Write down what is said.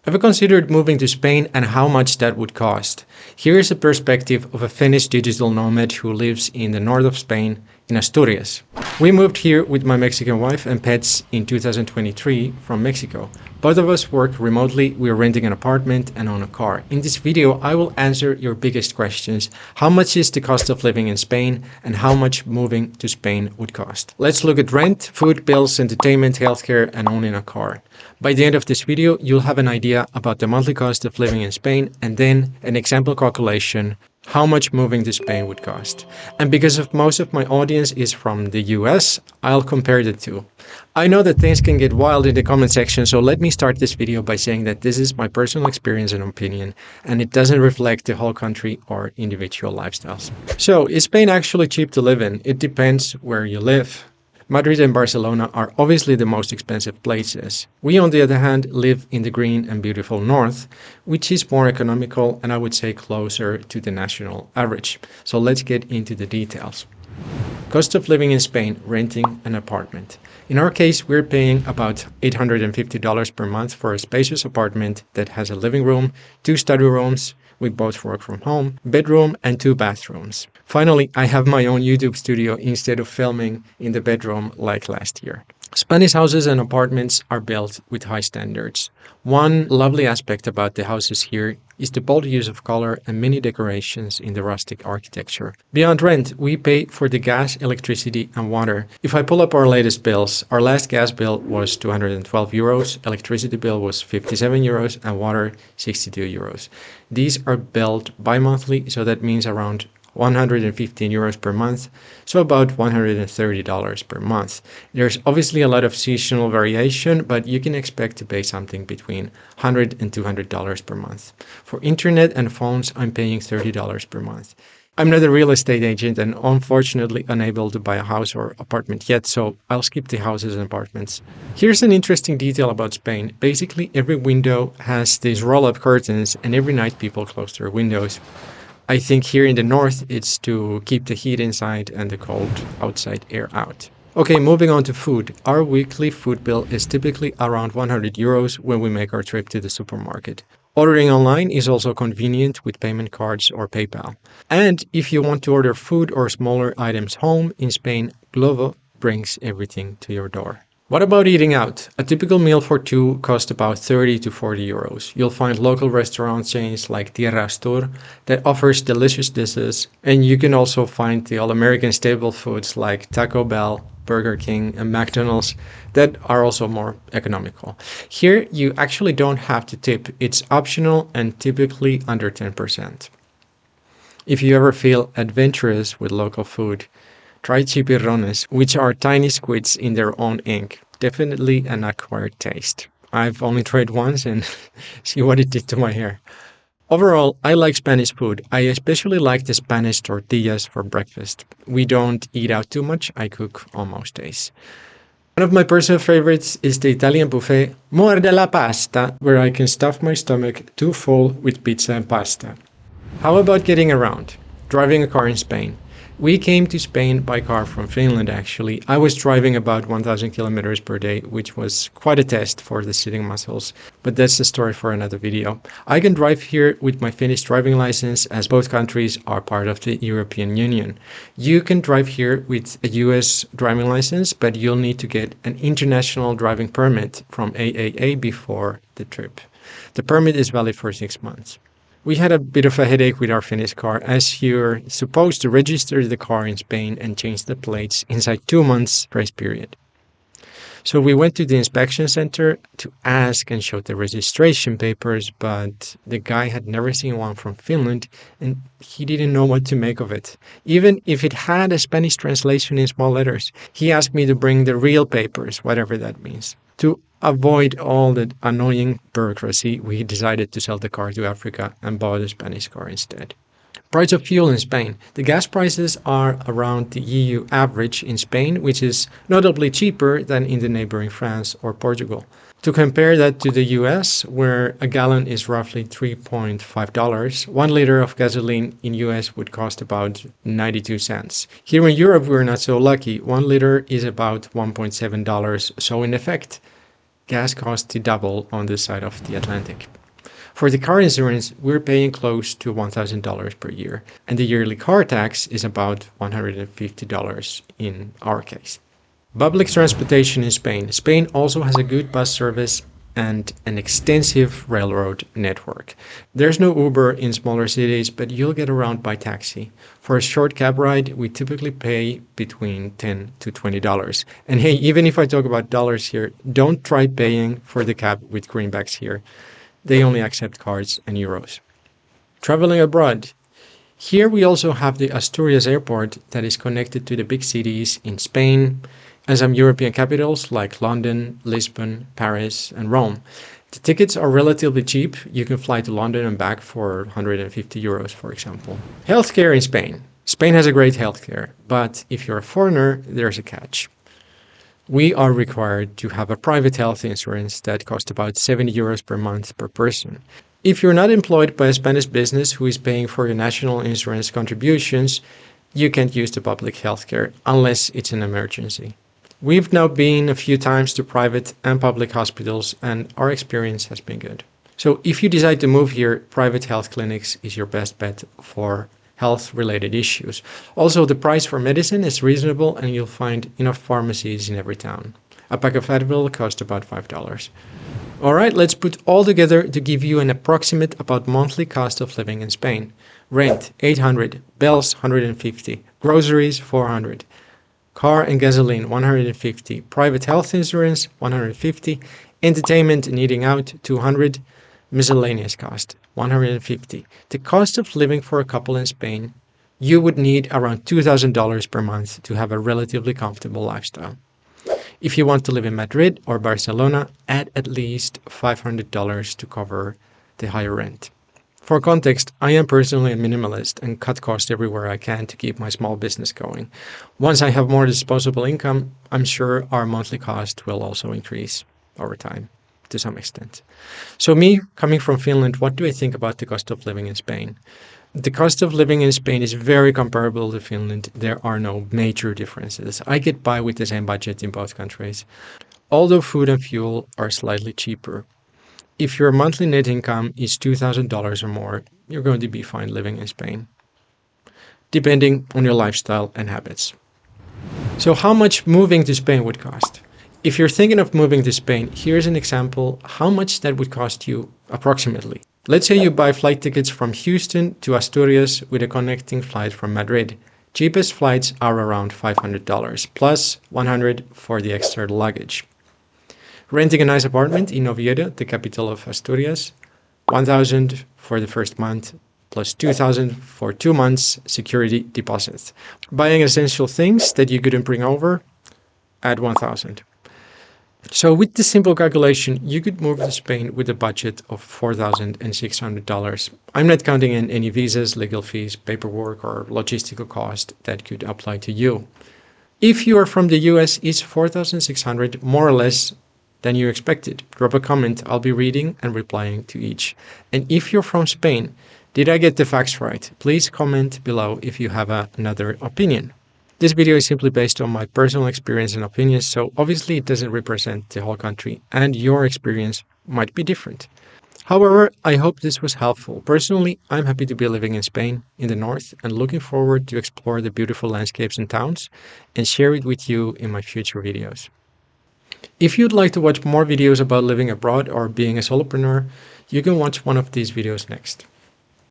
Have considered moving to Spain and how much that would cost? Here is a perspective of a Finnish digital nomad who lives in the north of Spain, in Asturias. We moved here with my Mexican wife and pets in 2023 from Mexico. Both of us work remotely, we are renting an apartment and own a car. In this video, I will answer your biggest questions. How much is the cost of living in Spain and how much moving to Spain would cost? Let's look at rent, food, bills, entertainment, healthcare, and owning a car. By the end of this video, you'll have an idea about the monthly cost of living in Spain and then an example calculation how much moving to Spain would cost. And because most of my audience is from the US, I'll compare the two. I know that things can get wild in the comment section, so let me start this video by saying that this is my personal experience and opinion, and it doesn't reflect the whole country or individual lifestyles. So, is Spain actually cheap to live in? It depends where you live. Madrid and Barcelona are obviously the most expensive places. We, on the other hand, live in the green and beautiful north, which is more economical and I would say closer to the national average. So let's get into the details. Cost of living in Spain, renting an apartment. In our case, we're paying about $850 per month for a spacious apartment that has a living room, 2 study rooms, we both work from home, bedroom and 2 bathrooms. Finally, I have my own YouTube studio instead of filming in the bedroom like last year. Spanish houses and apartments are built with high standards. One lovely aspect about the houses here is the bold use of color and many decorations in the rustic architecture. Beyond rent, we pay for the gas, electricity and water. If I pull up our latest bills, our last gas bill was 212 euros, electricity bill was 57 euros and water 62 euros. These are billed bi-monthly, so that means around 115 euros per month, so about $130 per month. There's obviously a lot of seasonal variation, but you can expect to pay something between $100 and $200 per month. For internet and phones, I'm paying $30 per month. I'm not a real estate agent and unfortunately unable to buy a house or apartment yet, so I'll skip the houses and apartments. Here's an interesting detail about Spain. Basically, every window has these roll-up curtains and every night people close their windows. I think here in the north, it's to keep the heat inside and the cold outside air out. Okay, moving on to food. Our weekly food bill is typically around 100 euros when we make our trip to the supermarket. Ordering online is also convenient with payment cards or PayPal. And if you want to order food or smaller items home, in Spain, Glovo brings everything to your door. What about eating out? A typical meal for 2 costs about 30 to 40 euros. You'll find local restaurant chains like Tierra Astur that offers delicious dishes, and you can also find the all-American staple foods like Taco Bell, Burger King, and McDonald's that are also more economical. Here, you actually don't have to tip. It's optional and typically under 10%. If you ever feel adventurous with local food, try chipirrones, which are tiny squids in their own ink. Definitely an acquired taste. I've only tried once and see what it did to my hair. Overall, I like Spanish food. I especially like the Spanish tortillas for breakfast. We don't eat out too much. I cook on most days. One of my personal favorites is the Italian buffet Muerde la Pasta, where I can stuff my stomach too full with pizza and pasta. How about getting around? Driving a car in Spain. We came to Spain by car from Finland actually. I was driving about 1,000 kilometers per day, which was quite a test for the sitting muscles, but that's a story for another video. I can drive here with my Finnish driving license as both countries are part of the European Union. You can drive here with a US driving license, but you'll need to get an international driving permit from AAA before the trip. The permit is valid for 6 months. We had a bit of a headache with our Finnish car as you're supposed to register the car in Spain and change the plates inside 2 months grace period. So we went to the inspection center to ask and show the registration papers, but the guy had never seen one from Finland and he didn't know what to make of it. Even if it had a Spanish translation in small letters, he asked me to bring the real papers, whatever that means. To avoid all that annoying bureaucracy, we decided to sell the car to Africa and bought a Spanish car instead. Price of fuel in Spain. The gas prices are around the EU average in Spain, which is notably cheaper than in the neighboring France or Portugal. To compare that to the US, where a gallon is roughly $3.5, 1 liter of gasoline in US would cost about 92 cents. Here in Europe, we're not so lucky. 1 liter is about $1.7, so in effect, gas costs to double on this side of the Atlantic. For the car insurance, we're paying close to $1,000 per year, and the yearly car tax is about $150 in our case. Public transportation in Spain. Spain also has a good bus service and an extensive railroad network. There's no Uber in smaller cities, but you'll get around by taxi. For a short cab ride, we typically pay between $10 to $20. And hey, even if I talk about dollars here, don't try paying for the cab with greenbacks here. They only accept cards and euros. Traveling abroad. Here we also have the Asturias airport that is connected to the big cities in Spain and some European capitals like London, Lisbon, Paris, and Rome. The tickets are relatively cheap. You can fly to London and back for 150 euros, for example. Healthcare in Spain. Spain has a great healthcare, but if you're a foreigner, there's a catch. We are required to have a private health insurance that costs about 70 euros per month per person. If you're not employed by a Spanish business who is paying for your national insurance contributions, you can't use the public healthcare unless it's an emergency. We've now been a few times to private and public hospitals, and our experience has been good. So if you decide to move here, private health clinics is your best bet for health-related issues. Also, the price for medicine is reasonable, and you'll find enough pharmacies in every town. A pack of Advil costs about $5. All right, let's put all together to give you an approximate about monthly cost of living in Spain. Rent, 800, bills, 150, groceries, 400. Car and gasoline, 150. Private health insurance, 150. Entertainment and eating out, 200. Miscellaneous cost, 150. The cost of living for a couple in Spain, you would need around $2,000 per month to have a relatively comfortable lifestyle. If you want to live in Madrid or Barcelona, add at least $500 to cover the higher rent. For context, I am personally a minimalist and cut costs everywhere I can to keep my small business going. Once I have more disposable income, I'm sure our monthly cost will also increase over time to some extent. So me, coming from Finland, what do I think about the cost of living in Spain? The cost of living in Spain is very comparable to Finland. There are no major differences. I get by with the same budget in both countries, although food and fuel are slightly cheaper. If your monthly net income is $2,000 or more, you're going to be fine living in Spain, depending on your lifestyle and habits. So how much moving to Spain would cost? If you're thinking of moving to Spain, here's an example how much that would cost you approximately. Let's say you buy flight tickets from Houston to Asturias with a connecting flight from Madrid. Cheapest flights are around $500 plus $100 for the extra luggage. Renting a nice apartment in Oviedo, the capital of Asturias, $1,000 for the first month, plus $2,000 for 2 months security deposit. Buying essential things that you couldn't bring over, add $1,000. So with this simple calculation, you could move to Spain with a budget of $4,600. I'm not counting in any visas, legal fees, paperwork, or logistical cost that could apply to you. If you are from the US, is $4,600 more or less than you expected? Drop a comment. I'll be reading and replying to each. And if you're from Spain, did I get the facts right? Please comment below if you have another opinion. This video is simply based on my personal experience and opinions, so obviously it doesn't represent the whole country, and your experience might be different. However, I hope this was helpful. Personally, I'm happy to be living in Spain, in the north, and looking forward to explore the beautiful landscapes and towns and share it with you in my future videos. If you'd like to watch more videos about living abroad or being a solopreneur, you can watch one of these videos next.